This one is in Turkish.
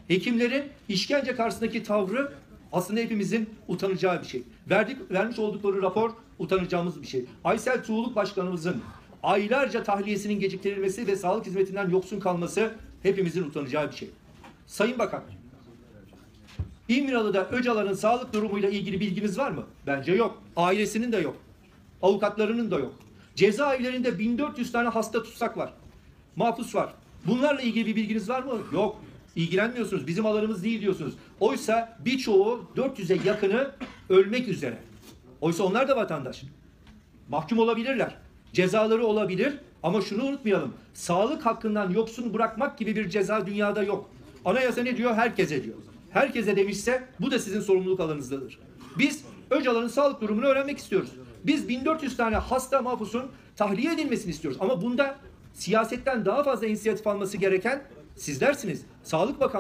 Hekimlerin işkence karşısındaki tavrı aslında hepimizin utanacağı bir şey. Vermiş oldukları rapor utanacağımız bir şey. Aysel Tuğluk Başkanımızın aylarca tahliyesinin geciktirilmesi ve sağlık hizmetinden yoksun kalması hepimizin utanacağı bir şey. Sayın Bakan, İmralı'da Öcalan'ın sağlık durumuyla ilgili bilginiz var mı? Bence yok. Ailesinin de yok. Avukatlarının da yok. Cezaevlerinde 1400 tane hasta tutsak var. Mahpus var. Bunlarla ilgili bir bilginiz var mı? Yok. İlgilenmiyorsunuz. Bizim alanımız değil diyorsunuz. Oysa birçoğu 400'e yakını ölmek üzere. Oysa onlar da vatandaş. Mahkum olabilirler. Cezaları olabilir ama şunu unutmayalım. Sağlık hakkından yoksun bırakmak gibi bir ceza dünyada yok. Anayasa ne diyor? Herkese diyor. Herkese demişse bu da sizin sorumluluk alanınızdadır. Biz Öcalan'ın sağlık durumunu öğrenmek istiyoruz. Biz 1400 tane hasta mahpusun tahliye edilmesini istiyoruz. Ama bunda siyasetten daha fazla inisiyatif alması gereken sizlersiniz. Sağlık Bakanlığı